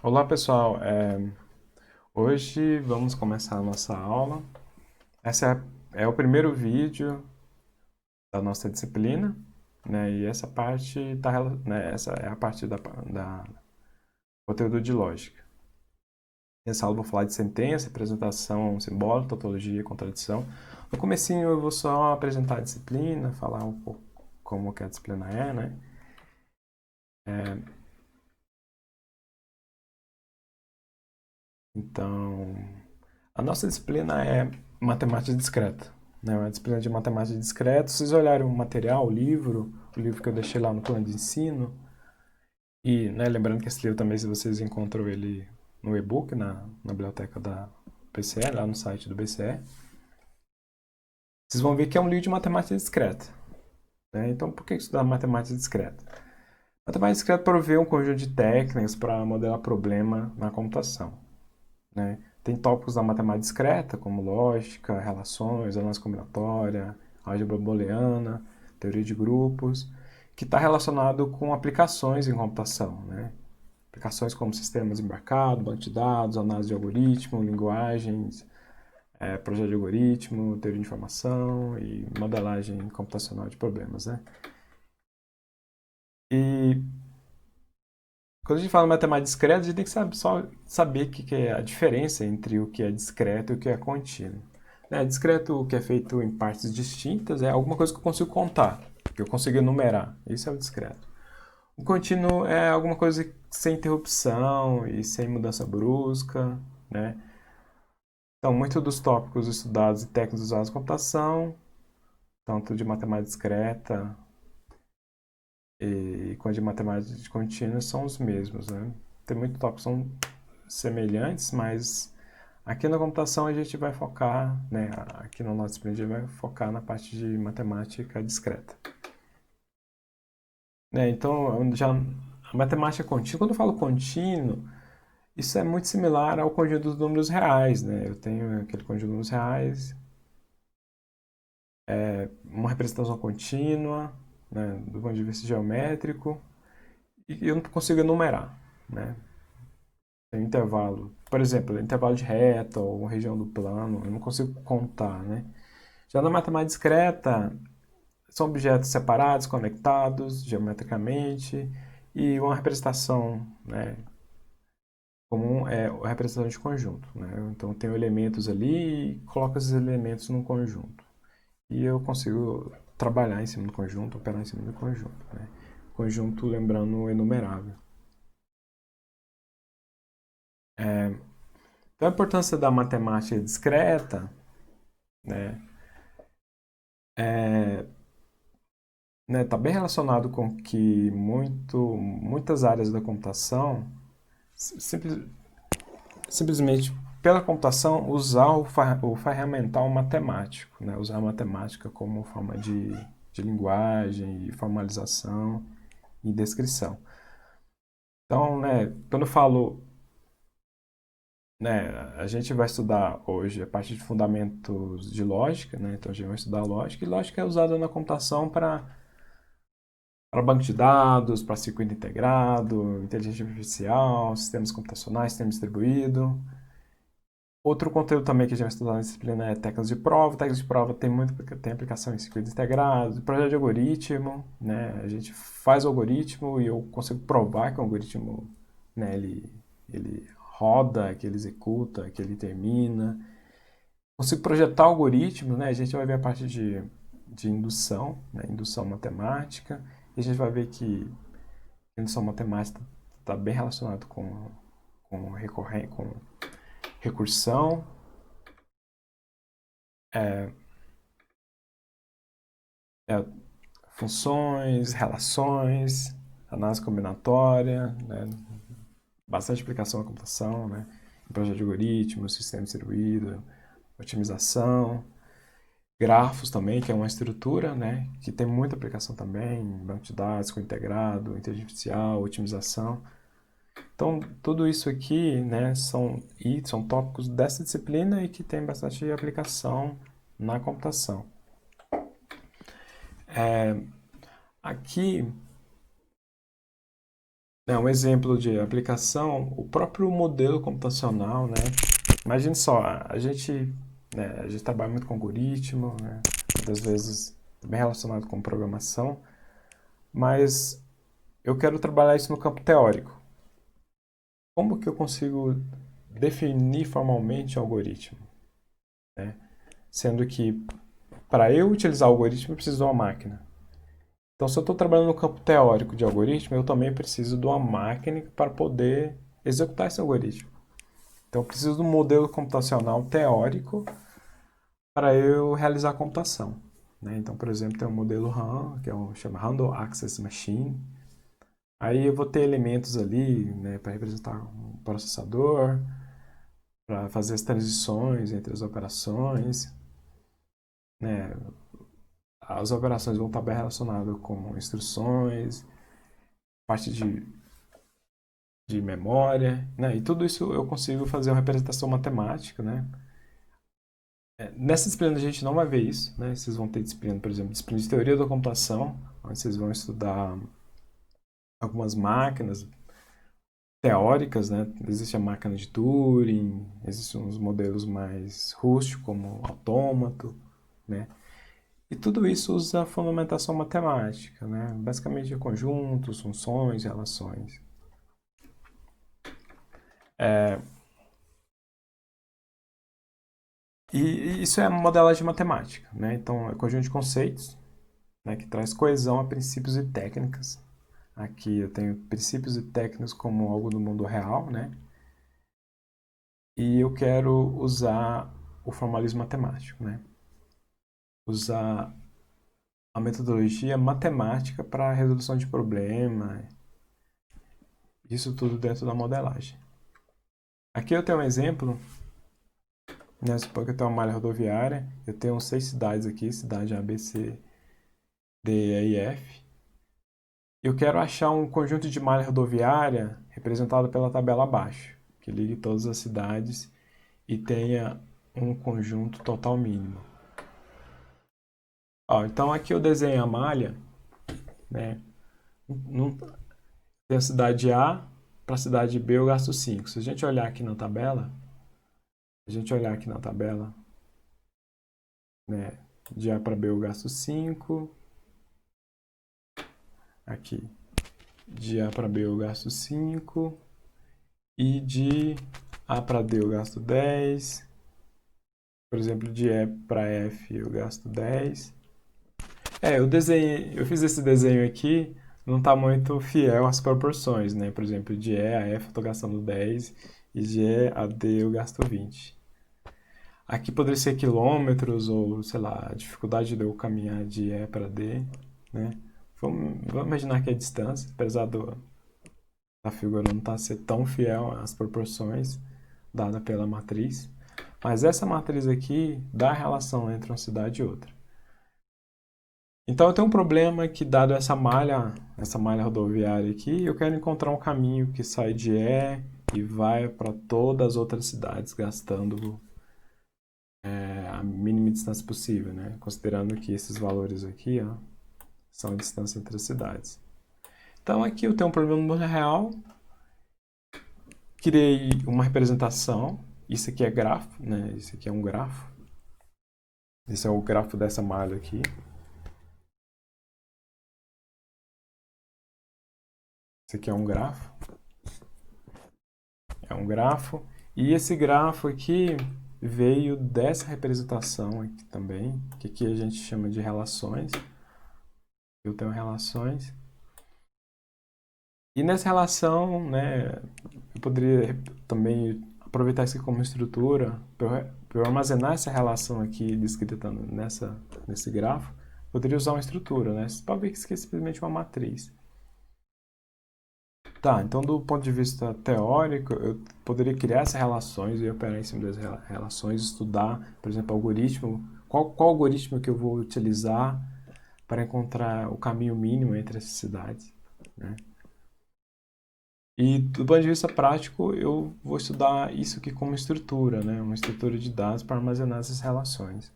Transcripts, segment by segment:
Olá pessoal, hoje vamos começar a nossa aula. Essa é o primeiro vídeo da nossa disciplina, né? E essa parte né, essa é a parte da conteúdo de lógica. Nessa aula eu vou falar de sentença, apresentação simbólica, tautologia e contradição. No comecinho eu vou só apresentar a disciplina, falar um pouco como que a disciplina é, né? Então, a nossa disciplina é matemática discreta, né? Uma disciplina de matemática discreta. Se vocês olharem o material, o livro que eu deixei lá no plano de ensino, e, né, lembrando que esse livro também, se vocês encontram ele no e-book, na biblioteca da BCE, lá no site do BCE, vocês vão ver que é um livro de matemática discreta, né? Então, por que estudar matemática discreta? Matemática discreta provê um conjunto de técnicas para modelar problema na computação, né? Tem tópicos da matemática discreta, como lógica, relações, análise combinatória, álgebra booleana, teoria de grupos, que está relacionado com aplicações em computação, né? Aplicações como sistemas embarcados, banco de dados, análise de algoritmo, linguagens, projeto de algoritmo, teoria de informação e modelagem computacional de problemas, né? E quando a gente fala em matemática discreta, a gente tem que só saber que é a diferença entre o que é discreto e o que é contínuo. Né? Discreto, o que é feito em partes distintas, é alguma coisa que eu consigo contar, que eu consigo enumerar. Isso é o discreto. O contínuo é alguma coisa sem interrupção e sem mudança brusca, né? Então, muitos dos tópicos estudados e técnicas usadas na computação, tanto de matemática discreta e quanto de matemática contínua, são os mesmos, né? Tem muitos tópicos que são semelhantes, mas aqui na computação a gente vai focar, né, aqui no nosso sprint a gente vai focar na parte de matemática discreta. Né, então, já a matemática contínua, quando eu falo contínuo, isso é muito similar ao conjunto dos números reais, né? Eu tenho aquele conjunto de números reais, uma representação contínua, né, do ponto de vista geométrico, e eu não consigo enumerar, né? Tem um intervalo, por exemplo, intervalo de reta ou região do plano, eu não consigo contar, né? Já na matemática discreta, são objetos separados, conectados geometricamente, e uma representação, né, comum é a representação de conjunto, né? Então, eu tenho elementos ali e coloco esses elementos num conjunto. E eu consigo trabalhar em cima do conjunto, operar em cima do conjunto, né? Conjunto, lembrando, enumerável. Então, a importância da matemática discreta, né, né, tá bem relacionado com que muitas áreas da computação simples, simplesmente pela computação usar o ferramental matemático, né? Usar a matemática como forma de linguagem e formalização e descrição. Então, né, quando eu falo, né, a gente vai estudar hoje a parte de fundamentos de lógica, né? Então a gente vai estudar lógica e lógica é usada na computação para banco de dados, para circuito integrado, inteligência artificial, sistemas computacionais, sistema distribuído. Outro conteúdo também que a gente vai estudar na disciplina é técnicas de prova. Técnicas de prova tem aplicação em circuitos integrados, projeto de algoritmo, né? A gente faz o algoritmo e eu consigo provar que o algoritmo, né, ele roda, que ele executa, que ele termina. Consigo projetar algoritmos, né? A gente vai ver a parte de indução, né? Indução matemática. E a gente vai ver que indução matemática está bem relacionado com recursão, é, é, funções, relações, análise combinatória, né? Bastante aplicação na computação, né? Projeto de algoritmos, sistema distribuído, otimização, grafos também, que é uma estrutura, né? Que tem muita aplicação também, banco de dados com integrado, inteligência artificial, otimização. Então, tudo isso aqui, né, são tópicos dessa disciplina e que tem bastante aplicação na computação. Aqui Um exemplo de aplicação, o próprio modelo computacional, né? Imagine só, a gente trabalha muito com algoritmo, né? Muitas vezes bem relacionado com programação, mas eu quero trabalhar isso no campo teórico. Como que eu consigo definir formalmente o algoritmo, né? Sendo que para eu utilizar o algoritmo eu preciso de uma máquina. Então, se eu estou trabalhando no campo teórico de algoritmo, eu também preciso de uma máquina para poder executar esse algoritmo. Então, eu preciso de um modelo computacional teórico para eu realizar a computação, né? Então, por exemplo, tem um modelo RAM, que chama Random Access Machine. Aí eu vou ter elementos ali, né, para representar um processador, para fazer as transições entre as operações, né? As operações vão estar bem relacionadas com instruções, parte de memória, né? E tudo isso eu consigo fazer uma representação matemática, né? Nessa disciplina a gente não vai ver isso, né? Vocês vão ter disciplina, por exemplo, disciplina de teoria da computação, onde vocês vão estudar algumas máquinas teóricas, né? Existe a máquina de Turing, existem uns modelos mais rústicos, como autômato, né? E tudo isso usa a fundamentação matemática, né? Basicamente conjuntos, funções, relações. E isso é modelagem matemática, né? Então, é um conjunto de conceitos, né, que traz coesão a princípios e técnicas. Aqui eu tenho princípios e técnicas como algo do mundo real, né? E eu quero usar o formalismo matemático, né? Usar a metodologia matemática para a resolução de problema, isso tudo dentro da modelagem. Aqui eu tenho um exemplo, né? Suponho que eu tenho uma malha rodoviária, eu tenho 6 cidades aqui, cidade A, B, C, D, E e F. Eu quero achar um conjunto de malha rodoviária representado pela tabela abaixo, que ligue todas as cidades e tenha um conjunto total mínimo. Ó, então aqui eu desenho a malha, né? Tem a cidade A, para a cidade B eu gasto 5. Se a gente olhar aqui na tabela, né? De A para B eu gasto 5. Aqui. De A para B eu gasto 5. E de A para D eu gasto 10. Por exemplo, de E para F eu gasto 10. Eu fiz esse desenho aqui, não está muito fiel às proporções, né? Por exemplo, de E a F eu estou gastando 10 e de E a D eu gasto 20. Aqui poderia ser quilômetros ou, sei lá, a dificuldade de eu caminhar de E para D, né? Vamos imaginar que é a distância, apesar da figura não estar ser tão fiel às proporções dada pela matriz. Mas essa matriz aqui dá a relação entre uma cidade e outra. Então eu tenho um problema que, dado essa malha rodoviária aqui, eu quero encontrar um caminho que sai de E e vai para todas as outras cidades, gastando a mínima distância possível, né? Considerando que esses valores aqui, ó, são a distância entre as cidades. Então aqui eu tenho um problema no mundo real, criei uma representação, isso aqui é grafo, né? Isso aqui é um grafo. Esse é o grafo dessa malha aqui. Esse aqui é um grafo. É um grafo. E esse grafo aqui veio dessa representação aqui também, que aqui a gente chama de relações. Eu tenho relações. E nessa relação, né, eu poderia também aproveitar isso aqui como estrutura para eu armazenar essa relação aqui descrita nesse grafo. Poderia usar uma estrutura, né? Você pode ver que isso aqui é simplesmente uma matriz. Tá, então do ponto de vista teórico, eu poderia criar essas relações e operar em cima das relações, estudar, por exemplo, algoritmo, qual algoritmo que eu vou utilizar para encontrar o caminho mínimo entre essas cidades, né? E do ponto de vista prático, eu vou estudar isso aqui como estrutura, né? Uma estrutura de dados para armazenar essas relações.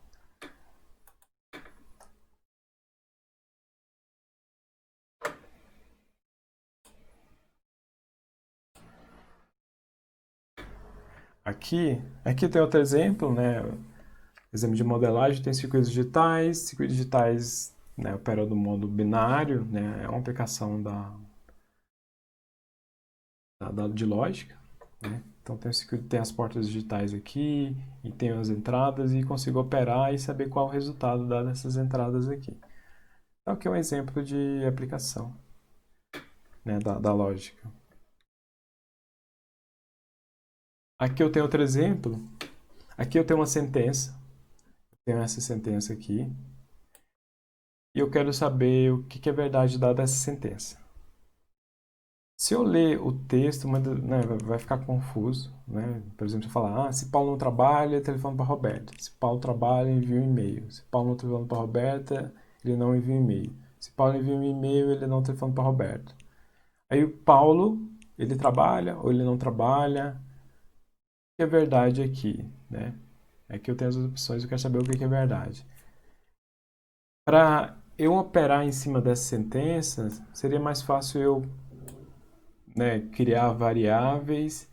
Aqui tem outro exemplo, né? Exemplo de modelagem, tem circuitos digitais. Circuitos digitais, né, opera do modo binário, né? É uma aplicação de lógica, né? Então tem as portas digitais aqui, e tem as entradas, e consigo operar e saber qual o resultado dado essas entradas aqui. Então aqui é um exemplo de aplicação, né, da lógica. Aqui eu tenho outro exemplo. Aqui eu tenho uma sentença. Tenho essa sentença aqui. E eu quero saber o que é verdade dada essa sentença. Se eu ler o texto, né, vai ficar confuso, né? Por exemplo, se eu falar, se Paulo não trabalha, telefone para Roberta. Se Paulo trabalha, envia um e-mail. Se Paulo não telefona para Roberta, ele não envia um e-mail. Se Paulo envia um e-mail, ele não telefona para Roberta. Aí o Paulo, ele trabalha ou ele não trabalha? O que é verdade aqui, né? Aqui eu tenho as opções, eu quero saber o que é verdade. Para eu operar em cima dessas sentenças, seria mais fácil eu, né, criar variáveis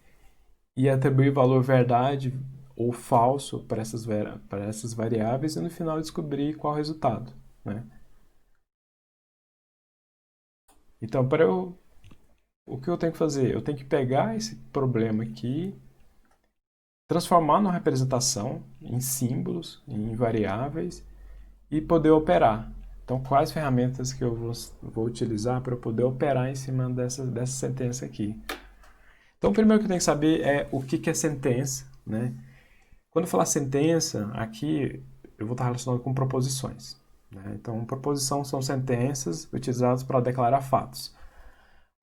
e atribuir valor verdade ou falso para essas variáveis e no final descobrir qual é o resultado, né? Então, o que eu tenho que fazer? Eu tenho que pegar esse problema aqui, transformar numa representação em símbolos, em variáveis e poder operar. Então, quais ferramentas que eu vou utilizar para eu poder operar em cima dessa sentença aqui? Então, o primeiro que eu tenho que saber é o que é sentença, né? Quando eu falar sentença, aqui eu vou estar relacionado com proposições, né? Então, proposição são sentenças utilizadas para declarar fatos.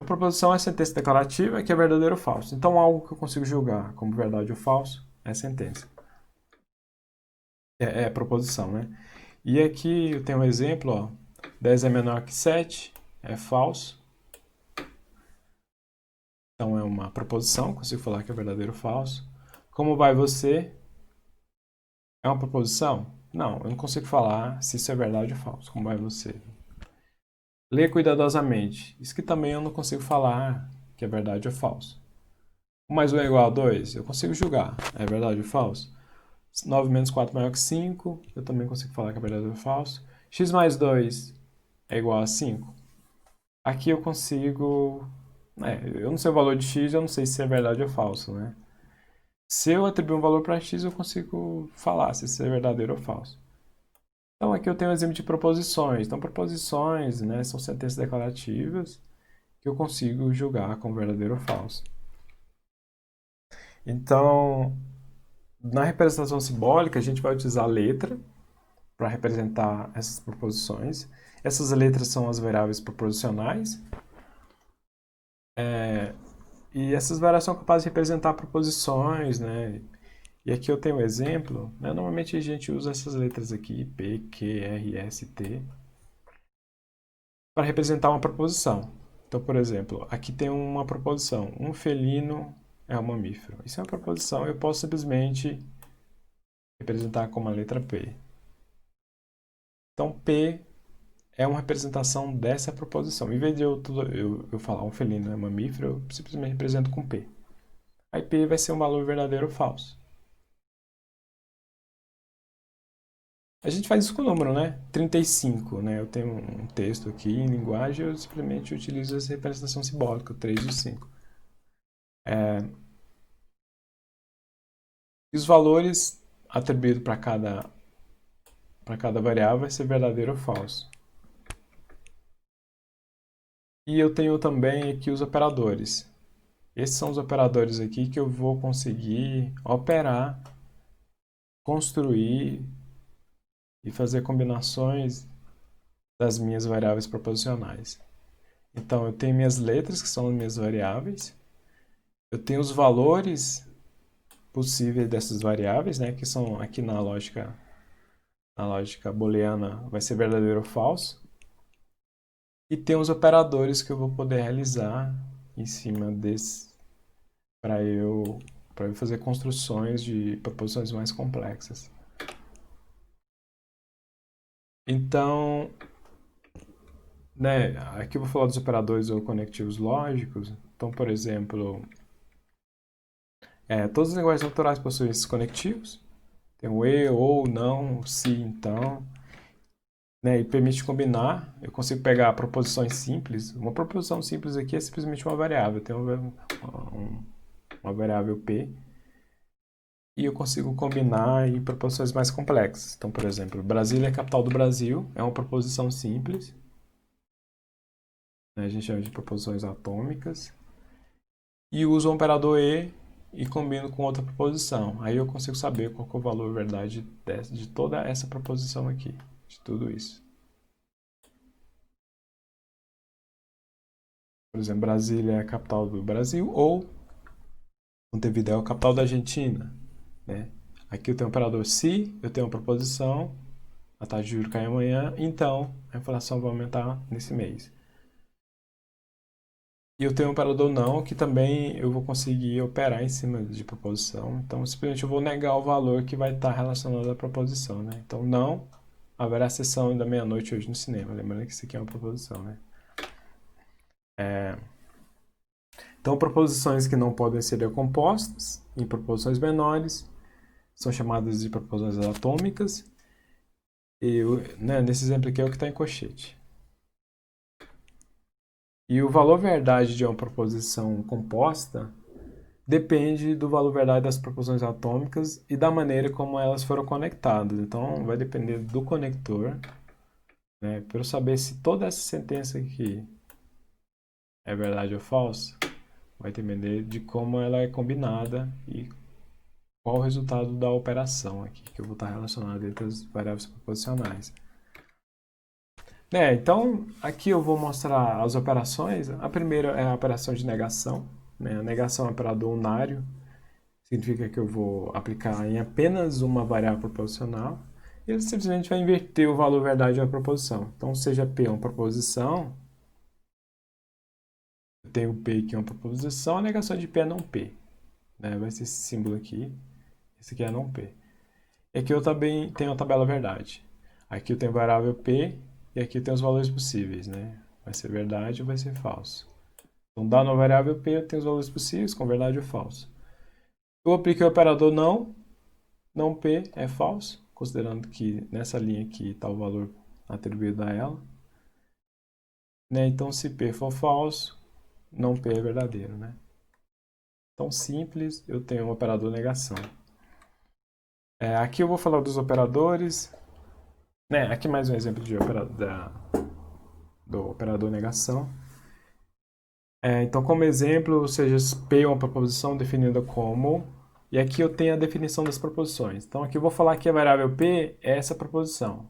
A proposição é sentença declarativa, que é verdadeiro ou falso. Então, algo que eu consigo julgar como verdade ou falso é sentença. É proposição, né? E aqui eu tenho um exemplo, ó. 10 é menor que 7, é falso. Então, é uma proposição, consigo falar que é verdadeiro ou falso. Como vai você? É uma proposição? Não, eu não consigo falar se isso é verdade ou falso. Como vai você? Lê cuidadosamente. Isso que também eu não consigo falar que é verdade ou falso. 1 mais 1 é igual a 2? Eu consigo julgar. É verdade ou falso? 9 menos 4 é maior que 5. Eu também consigo falar que é verdade ou falso. X mais 2 é igual a 5. Aqui eu consigo... eu não sei o valor de x, eu não sei se é verdade ou falso, né? Se eu atribuir um valor para x, eu consigo falar se isso é verdadeiro ou falso. Então aqui eu tenho um exemplo de proposições. Então proposições, né, são sentenças declarativas que eu consigo julgar como verdadeiro ou falso. Então, na representação simbólica, a gente vai utilizar a letra para representar essas proposições. Essas letras são as variáveis proposicionais. E essas variáveis são capazes de representar proposições, né? E aqui eu tenho um exemplo, né? Normalmente a gente usa essas letras aqui, P, Q, R, S, T, para representar uma proposição. Então, por exemplo, aqui tem uma proposição. Um felino é um mamífero. Isso é uma proposição. Eu posso simplesmente representar como a letra P. Então, P é uma representação dessa proposição. Em vez de eu falar um felino é mamífero, eu simplesmente represento com P. Aí P vai ser um valor verdadeiro ou falso. A gente faz isso com o número, né? 35, né? Eu tenho um texto aqui em linguagem, eu simplesmente utilizo essa representação simbólica, 3 e 5. E os valores atribuídos para cada variável vai ser verdadeiro ou falso. E eu tenho também aqui os operadores. Esses são os operadores aqui que eu vou conseguir operar, construir e fazer combinações das minhas variáveis proposicionais. Então, eu tenho minhas letras, que são as minhas variáveis. Eu tenho os valores possíveis dessas variáveis, né, que são aqui na lógica booleana, vai ser verdadeiro ou falso. E tem os operadores que eu vou poder realizar em cima desse para eu fazer construções de proposições mais complexas. Então, né, aqui eu vou falar dos operadores ou conectivos lógicos. Então, por exemplo, Todas as linguagens naturais possuem esses conectivos. Tem o e, ou, não, se, então. Né, e permite combinar. Eu consigo pegar proposições simples. Uma proposição simples aqui é simplesmente uma variável. Tem uma variável p. E eu consigo combinar em proposições mais complexas. Então, por exemplo, Brasília é a capital do Brasil. É uma proposição simples. Né, a gente chama de proposições atômicas. E uso o operador e combino com outra proposição. Aí eu consigo saber qual que é o valor verdade de toda essa proposição aqui, de tudo isso. Por exemplo, Brasília é a capital do Brasil ou Montevideo é a capital da Argentina. Né? Aqui eu tenho o operador se, eu tenho uma proposição, a taxa de juros cai amanhã, então a inflação vai aumentar nesse mês. E eu tenho um operador não, que também eu vou conseguir operar em cima de proposição. Então, simplesmente eu vou negar o valor que vai estar relacionado à proposição, né? Então, não haverá sessão da meia-noite hoje no cinema. Lembrando que isso aqui é uma proposição, né? Então, proposições que não podem ser decompostas em proposições menores são chamadas de proposições atômicas. E, né, nesse exemplo aqui é o que está em colchete. E o valor verdade de uma proposição composta depende do valor verdade das proposições atômicas e da maneira como elas foram conectadas. Então, vai depender do conector, né? Para eu saber se toda essa sentença aqui é verdade ou falsa, vai depender de como ela é combinada e qual o resultado da operação aqui, que eu vou estar relacionado entre as variáveis proposicionais. Então, aqui eu vou mostrar as operações. A primeira é a operação de negação. Né? A negação é um operador unário. Significa que eu vou aplicar em apenas uma variável proposicional. E ele simplesmente vai inverter o valor verdade da proposição. Então, seja P uma proposição, eu tenho P aqui uma proposição, a negação de P é não P. Né? Vai ser esse símbolo aqui. Esse aqui é não P. E aqui eu também tenho a tabela verdade. Aqui eu tenho a variável P e aqui eu tenho os valores possíveis. Né? Vai ser verdade ou vai ser falso. Então, dado uma variável P, eu tenho os valores possíveis com verdade ou falso. Eu apliquei o operador não P é falso, considerando que nessa linha aqui está o valor atribuído a ela. Né? Então, se P for falso, não P é verdadeiro. Né? Então, simples, eu tenho um operador negação. Aqui eu vou falar dos operadores. Né? Aqui mais um exemplo de do operador negação. Então, como exemplo, ou seja, P é uma proposição definida como... E aqui eu tenho a definição das proposições. Então, aqui eu vou falar que a variável P é essa proposição.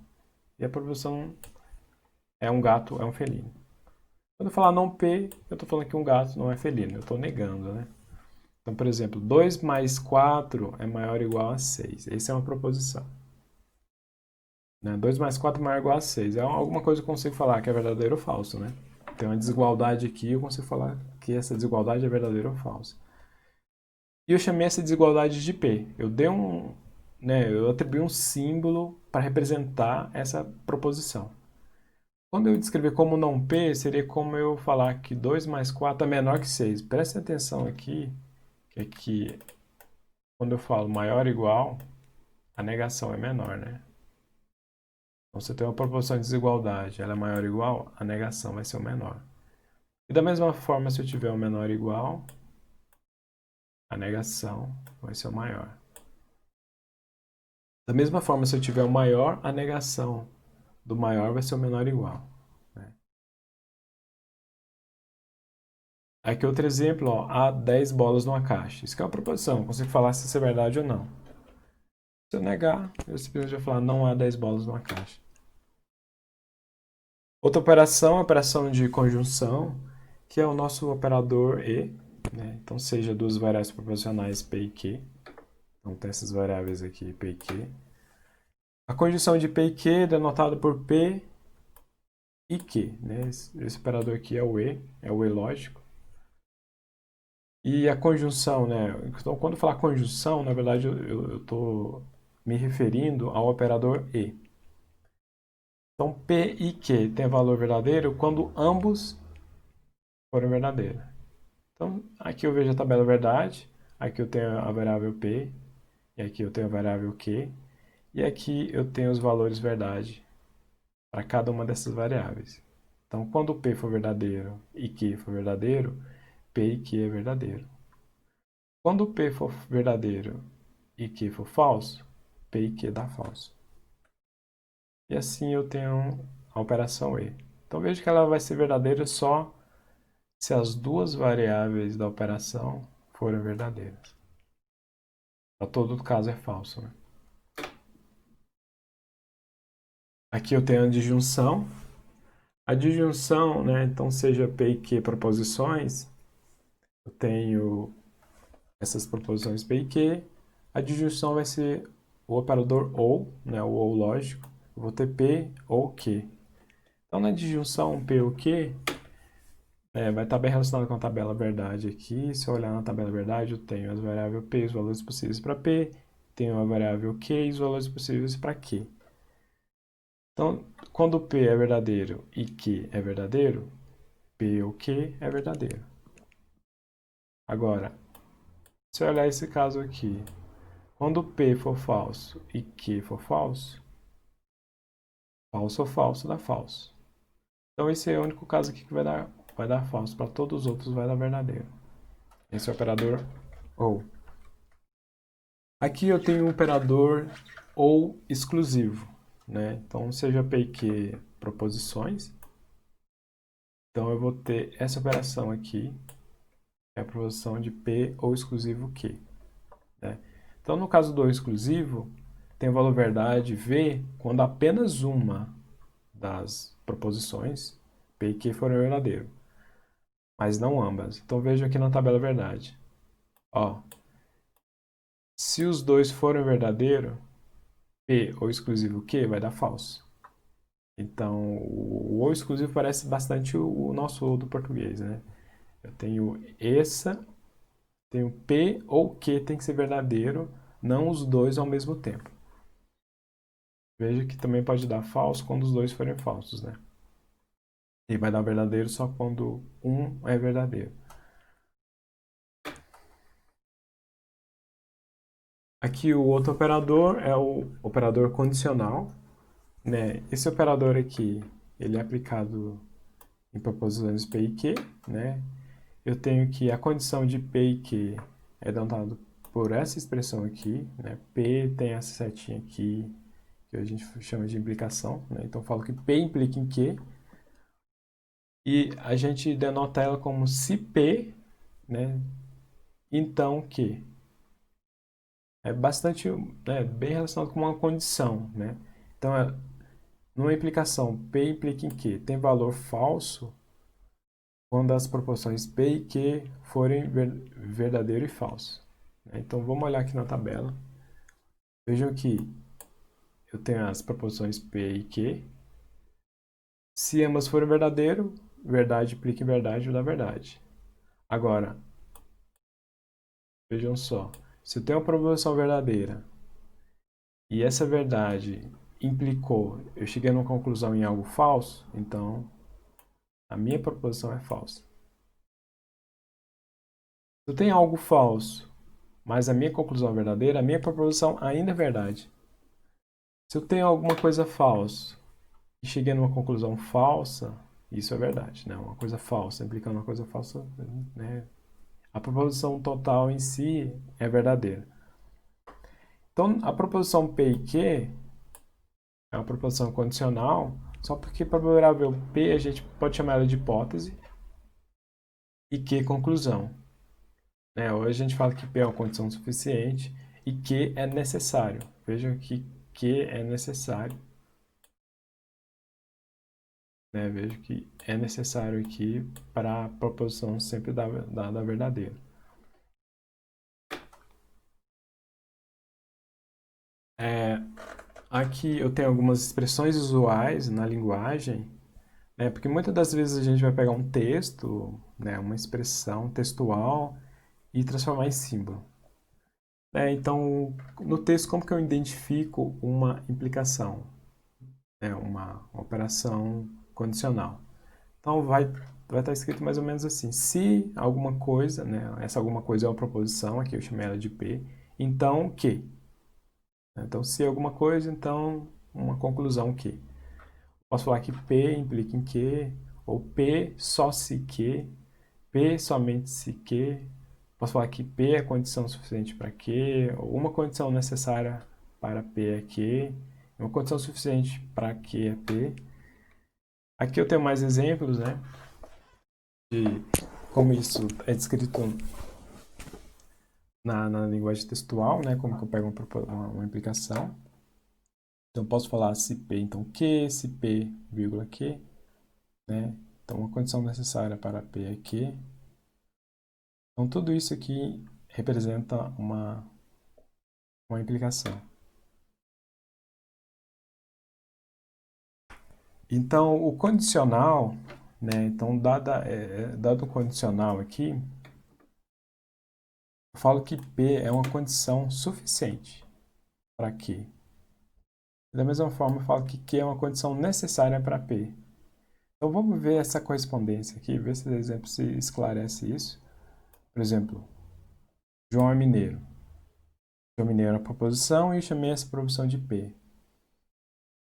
E a proposição é um gato, é um felino. Quando eu falar não P, eu estou falando que um gato não é felino. Eu estou negando, né? Então, por exemplo, 2 mais 4 é maior ou igual a 6. Essa é uma proposição. Né? 2 mais 4 é maior ou igual a 6. É alguma coisa que eu consigo falar que é verdadeiro ou falso, né? Tem uma desigualdade aqui, eu consigo falar que essa desigualdade é verdadeira ou falsa. E eu chamei essa desigualdade de P. Eu dei eu atribuí um símbolo para representar essa proposição. Quando eu descrever como não P, seria como eu falar que 2 mais 4 é menor que 6. Preste atenção aqui, que aqui, quando eu falo maior ou igual, a negação é menor, né? Então, se eu tenho uma proposição de desigualdade, ela é maior ou igual, a negação vai ser o menor. E da mesma forma, se eu tiver o menor ou igual, a negação vai ser o maior. Da mesma forma, se eu tiver o maior, a negação do maior vai ser o menor ou igual. Né? Aqui outro exemplo, ó, há 10 bolas numa caixa. Isso aqui é uma proposição, eu consigo falar se isso é verdade ou não. Se eu negar, eu simplesmente vou falar não há 10 bolas numa caixa. Outra operação, a operação de conjunção, que é o nosso operador E. Né? Então, seja duas variáveis proposicionais P e Q. Então, tem essas variáveis aqui, P e Q. A conjunção de P e Q é denotada por P e Q. Né? Esse operador aqui é o E lógico. E a conjunção, né? Então, quando eu falar conjunção, na verdade, eu estou me referindo ao operador E. Então, P e Q tem valor verdadeiro quando ambos forem verdadeiros. Então, aqui eu vejo a tabela verdade. Aqui eu tenho a variável P, e aqui eu tenho a variável Q, e aqui eu tenho os valores verdade para cada uma dessas variáveis. Então, quando P for verdadeiro e Q for verdadeiro, P e Q é verdadeiro. Quando P for verdadeiro e Q for falso, P e Q dá falso. E assim eu tenho a operação E. Então veja que ela vai ser verdadeira só se as duas variáveis da operação forem verdadeiras. Para todo caso é falso, né? Aqui eu tenho a disjunção. A disjunção, né, então seja P e Q proposições, eu tenho essas proposições P e Q. A disjunção vai ser o operador OU, né, o OU lógico. Eu vou ter P ou Q. Então na disjunção P ou Q, vai estar bem relacionado com a tabela verdade aqui. Se eu olhar na tabela verdade, eu tenho as variáveis P, os valores possíveis para P, tenho a variável Q e os valores possíveis para Q. Então, quando P é verdadeiro e Q é verdadeiro, P ou Q é verdadeiro. Agora, se eu olhar esse caso aqui, quando P for falso e Q for falso, falso ou falso dá falso. Então esse é o único caso aqui que vai dar falso. Para todos os outros vai dar verdadeiro. Esse é o operador OU. Aqui eu tenho um operador OU exclusivo, né? Então seja P e Q proposições. Então eu vou ter essa operação aqui, é a proposição de P ou exclusivo Q, né? Então no caso do exclusivo, tem o valor verdade V quando apenas uma das proposições P e Q forem verdadeiro, mas não ambas. Então veja aqui na tabela verdade. Ó, se os dois forem verdadeiro, P ou exclusivo Q vai dar falso. Então, o ou exclusivo parece bastante o nosso ou do português, né? Eu tenho tenho P ou Q tem que ser verdadeiro, não os dois ao mesmo tempo. Veja que também pode dar falso quando os dois forem falsos, né? E vai dar verdadeiro só quando um é verdadeiro. Aqui o outro operador é o operador condicional, né? Esse operador aqui, ele é aplicado em proposições P e Q, né? Eu tenho que a condição de P e Q é denotada por essa expressão aqui, né? P tem essa setinha aqui, que a gente chama de implicação, né? Então eu falo que P implica em Q, e a gente denota ela como se P, né? Então Q. É bastante, bem relacionado com uma condição, né? Então, numa implicação, P implica em Q tem valor falso quando as proporções P e Q forem verdadeiro e falso, né? Então, vamos olhar aqui na tabela. Vejam que eu tenho as proporções P e Q. Se ambas forem verdadeiro, verdade implica em verdade ou dá verdade. Agora, vejam só. Se eu tenho uma proposição verdadeira e essa verdade implicou, eu cheguei a uma conclusão em algo falso, então a minha proposição é falsa. Se eu tenho algo falso, mas a minha conclusão é verdadeira, a minha proposição ainda é verdade. Se eu tenho alguma coisa falsa e cheguei a uma conclusão falsa, isso é verdade, né? Uma coisa falsa, implicando uma coisa falsa, né? A proposição total em si é verdadeira. Então, a proposição P e Q é uma proposição condicional, só porque para a variável P a gente pode chamar ela de hipótese e Q conclusão. Hoje a gente fala que P é uma condição suficiente e Q é necessário. Vejam que Q é necessário. Vejo que é necessário aqui para a proposição sempre dar verdadeira. Aqui eu tenho algumas expressões usuais na linguagem, porque muitas das vezes a gente vai pegar um texto, uma expressão textual e transformar em símbolo. Então, no texto, como que eu identifico uma implicação? Uma operação condicional. Então, vai vai estar escrito mais ou menos assim. Se alguma coisa, né, essa alguma coisa é uma proposição, aqui eu chamei ela de P, então que. Então, se alguma coisa, então uma conclusão que. Posso falar que P implica em que, ou P só se que, P somente se que. Posso falar que P é condição suficiente para que, ou uma condição necessária para P é que, uma condição suficiente para que é P. Aqui eu tenho mais exemplos, né, de como isso é descrito na linguagem textual, né, como que eu pego uma implicação. Então, eu posso falar se P, então que, se P, vírgula que, né? Então, uma condição necessária para P é que. Então, tudo isso aqui representa uma implicação. Então, o condicional, né? Então, dado o condicional aqui, eu falo que P é uma condição suficiente para Q. Da mesma forma, eu falo que Q é uma condição necessária para P. Então, vamos ver essa correspondência aqui, ver se o exemplo se esclarece isso. Por exemplo, João é mineiro. João mineiro é uma proposição e eu chamei essa proposição de P.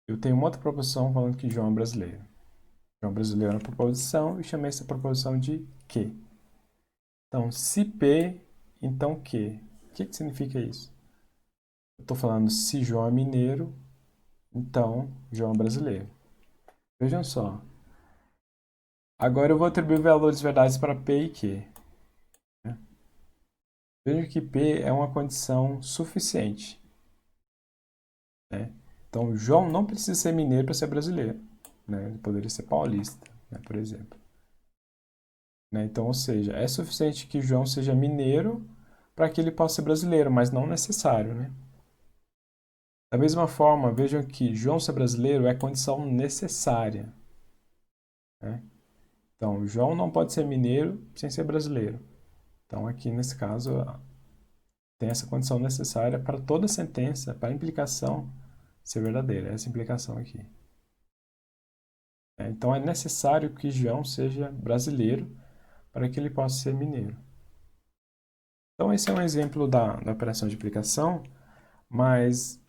Eu tenho uma outra proposição falando que João é brasileiro. João brasileiro é uma proposição e chamei essa proposição de que. Então, se P, então que. O que significa isso? Eu estou falando se João é mineiro, então João é brasileiro. Vejam só. Agora eu vou atribuir valores verdades para P e Q. Né? Veja que P é uma condição suficiente. Né? Então, João não precisa ser mineiro para ser brasileiro. Né? Ele poderia ser paulista, né, por exemplo. Né? Então, ou seja, é suficiente que João seja mineiro para que ele possa ser brasileiro, mas não necessário. Né? Da mesma forma, vejam que João ser brasileiro é condição necessária. Né? Então, João não pode ser mineiro sem ser brasileiro. Então, aqui nesse caso, tem essa condição necessária para toda sentença, para a implicação ser verdadeira. Essa implicação aqui. Então, é necessário que João seja brasileiro para que ele possa ser mineiro. Então, esse é um exemplo da operação de implicação, mas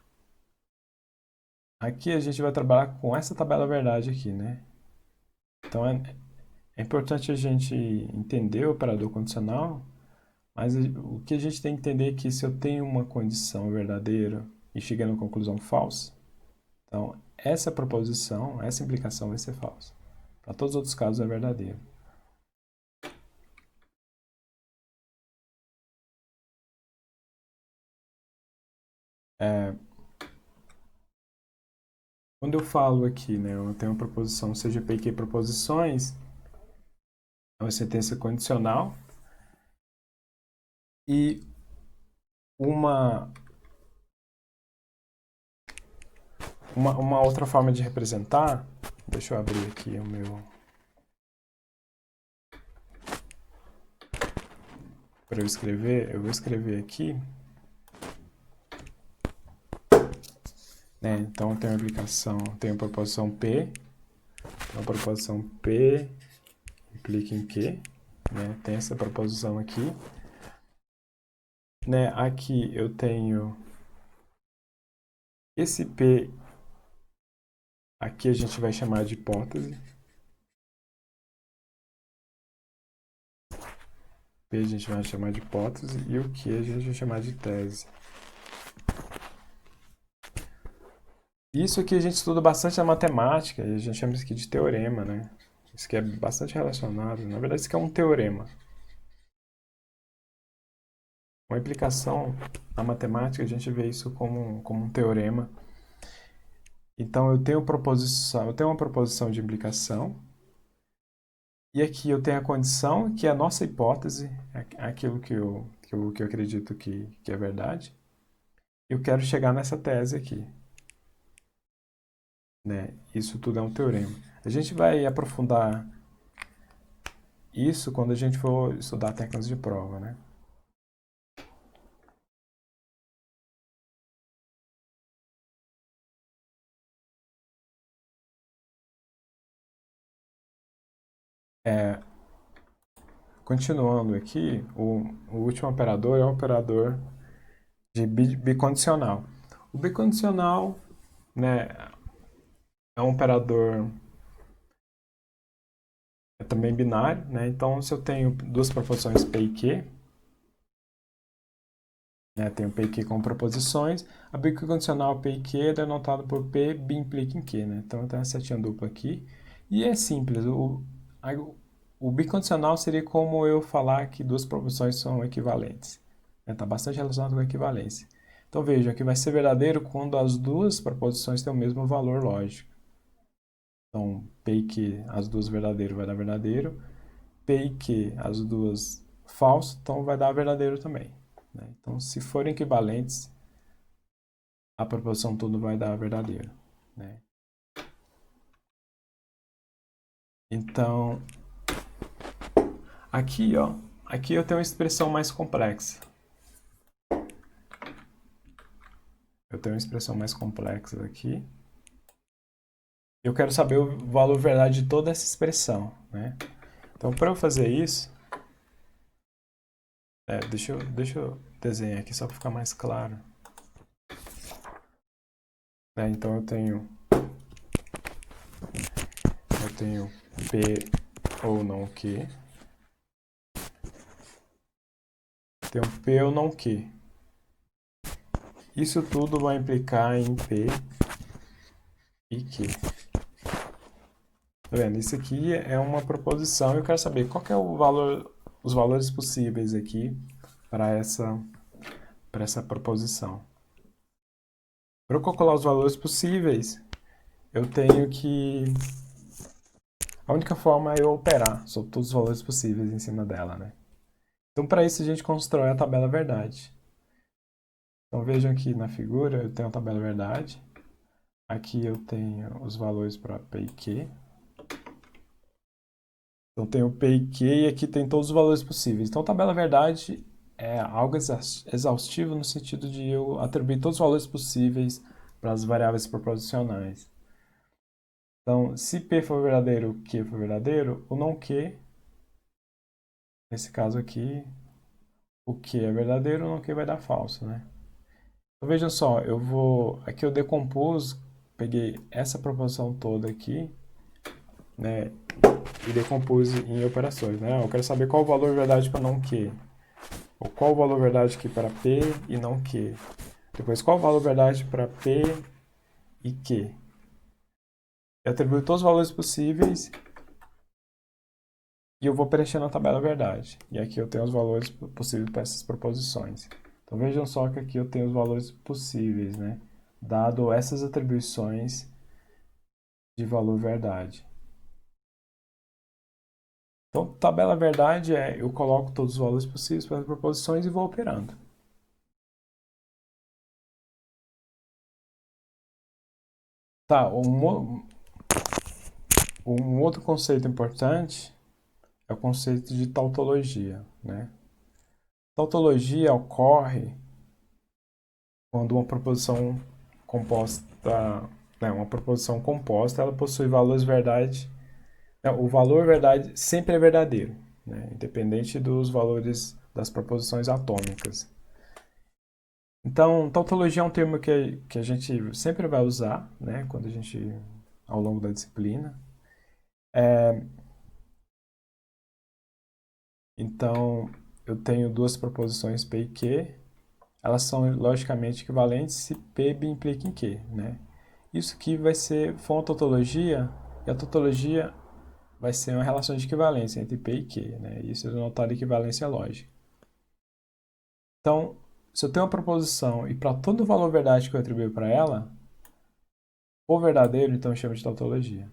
aqui a gente vai trabalhar com essa tabela verdade aqui, né? Então, é importante a gente entender o operador condicional, mas o que a gente tem que entender é que se eu tenho uma condição verdadeira e cheguei a uma conclusão falsa, então essa proposição, essa implicação vai ser falsa. Para todos os outros casos é verdadeiro. Quando eu falo aqui, né, eu tenho uma proposição CGP e Q proposições, é uma sentença condicional e uma outra forma de representar, deixa eu abrir aqui o meu, para eu escrever, eu vou escrever aqui, né, então eu tenho a aplicação, tenho a proposição P, a proposição P implica em Q, né, tem essa proposição aqui, né, aqui eu tenho esse P, aqui a gente vai chamar de hipótese, P a gente vai chamar de hipótese e o Q a gente vai chamar de tese. Isso aqui a gente estuda bastante na matemática e a gente chama isso aqui de teorema, né? Isso aqui é bastante relacionado. Na verdade, isso aqui é um teorema. Uma implicação na matemática, a gente vê isso como um teorema. Então, eu tenho uma proposição de implicação e aqui eu tenho a condição, que é a nossa hipótese, aquilo que eu acredito que é verdade. Eu quero chegar nessa tese aqui. Né? Isso tudo é um teorema. A gente vai aprofundar isso quando a gente for estudar técnicas de prova, né? Continuando aqui, o último operador é o operador de bicondicional. O bicondicional, né, é um operador também binário, né? Então, se eu tenho duas proposições P e Q, né, tenho P e Q como proposições, a bicondicional P e Q é denotada por P implica em Q, né? Então, eu tenho uma setinha dupla aqui. E é simples, o bicondicional seria como eu falar que duas proposições são equivalentes. Está bastante relacionado com a equivalência. Então veja, que vai ser verdadeiro quando as duas proposições têm o mesmo valor lógico. Então, P e Q, as duas verdadeiro vai dar verdadeiro. P e Q, as duas falso, então vai dar verdadeiro também. Né? Então, se forem equivalentes, a proposição toda vai dar verdadeiro. Né? Então, aqui, ó, aqui eu tenho uma expressão mais complexa. Eu tenho uma expressão mais complexa aqui. Eu quero saber o valor verdade de toda essa expressão, né? Então, para eu fazer isso, deixa eu desenhar aqui só para ficar mais claro. Então, eu tenho P ou não Q. Tenho P ou não Q. Isso tudo vai implicar em P e Q. Tá vendo? Isso aqui é uma proposição e eu quero saber qual que é o valor, os valores possíveis aqui para essa proposição. Para eu calcular os valores possíveis, eu tenho que... A única forma é eu operar sobre todos os valores possíveis em cima dela, né? Então, para isso, a gente constrói a tabela verdade. Então, vejam aqui na figura, eu tenho a tabela verdade. Aqui eu tenho os valores para P e Q. Então, tenho P e Q e aqui tem todos os valores possíveis. Então, a tabela verdade é algo exaustivo no sentido de eu atribuir todos os valores possíveis para as variáveis proposicionais. Então, se P for verdadeiro, Q for verdadeiro, o não Q, nesse caso aqui, o Q é verdadeiro, o não Q vai dar falso, né? Então, vejam só, aqui eu decompus, peguei essa proposição toda aqui, né, e decompus em operações, né? Eu quero saber qual o valor verdade para não Q, ou qual o valor verdade aqui para P e não Q. Depois, qual o valor verdade para P e Q. Eu atribuo todos os valores possíveis e eu vou preenchendo a tabela verdade. E aqui eu tenho os valores possíveis para essas proposições. Então vejam só que aqui eu tenho os valores possíveis, né? Dado essas atribuições de valor verdade. Então, tabela verdade eu coloco todos os valores possíveis para as proposições e vou operando. Tá, um outro conceito importante é o conceito de tautologia, né? Tautologia ocorre quando uma proposição composta, uma proposição composta, ela possui valores verdade. O valor verdade sempre é verdadeiro, né? Independente dos valores das proposições atômicas. Então, tautologia é um termo que a gente sempre vai usar, né? Quando a gente, ao longo da disciplina. Então, eu tenho duas proposições P e Q, elas são logicamente equivalentes se P implica em Q, né? Isso aqui for uma tautologia, e a tautologia vai ser uma relação de equivalência entre P e Q, né? Isso é denotado equivalência lógica. Então, se eu tenho uma proposição e para todo valor verdade que eu atribuo para ela, for verdadeiro, então eu chamo de tautologia.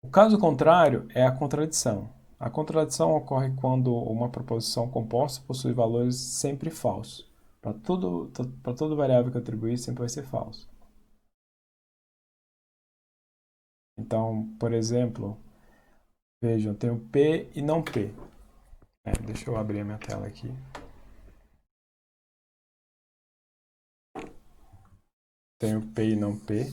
O caso contrário é a contradição. A contradição ocorre quando uma proposição composta possui valores sempre falsos. Para toda variável que eu atribuir, sempre vai ser falso. Então, por exemplo, vejam, eu tenho P e não P. Deixa eu abrir a minha tela aqui. Tenho P e não P.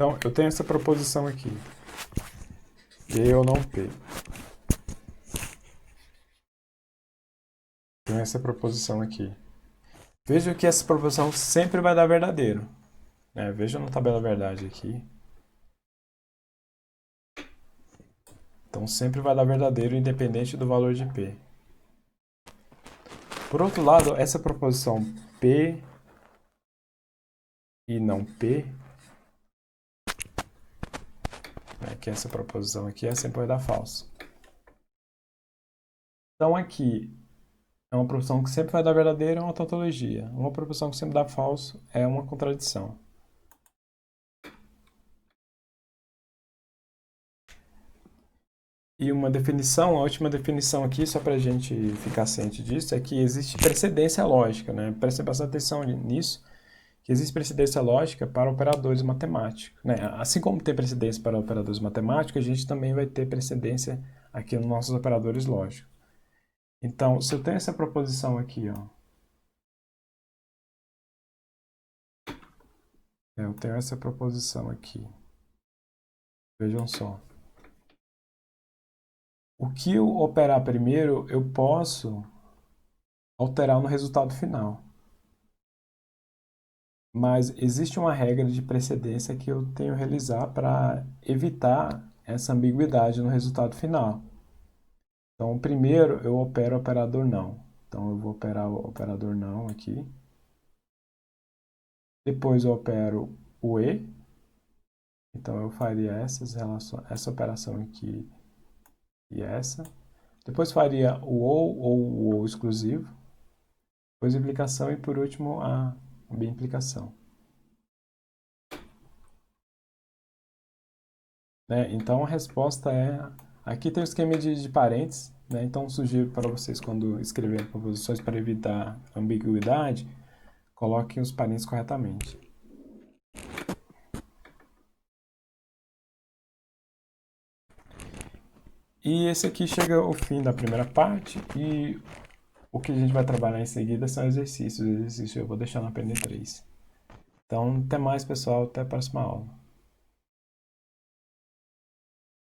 Então, eu tenho essa proposição aqui. E ou não P. Tenho essa proposição aqui. Veja que essa proposição sempre vai dar verdadeiro. Né? Veja na tabela verdade aqui. Então, sempre vai dar verdadeiro independente do valor de P. Por outro lado, essa proposição P e não P, né, que essa proposição aqui sempre vai dar falso. Então, aqui é uma proposição que sempre vai dar verdadeiro, é uma tautologia. Uma proposição que sempre dá falso é uma contradição. E uma definição, a última definição aqui, só para a gente ficar ciente disso, é que existe precedência lógica, né? Preste bastante atenção nisso, que existe precedência lógica para operadores matemáticos, né? Assim como tem precedência para operadores matemáticos, a gente também vai ter precedência aqui nos nossos operadores lógicos. Então, se eu tenho essa proposição aqui, ó, eu tenho essa proposição aqui. Vejam só. O que eu operar primeiro, eu posso alterar no resultado final. Mas existe uma regra de precedência que eu tenho que realizar para evitar essa ambiguidade no resultado final. Então, primeiro eu opero o operador não. Então, eu vou operar o operador não aqui. Depois eu opero o e. Então, eu faria essa operação aqui e essa. Depois faria o ou o ou exclusivo. Depois a implicação e, por último, a bimplicação. Né? Então, a resposta é... Aqui tem o esquema de parênteses, né? Então, sugiro para vocês, quando escreverem proposições para evitar ambiguidade, coloquem os parênteses corretamente. E esse aqui chega ao fim da primeira parte, e o que a gente vai trabalhar em seguida são exercícios. Os exercícios eu vou deixar na PN3. Então, até mais, pessoal. Até a próxima aula.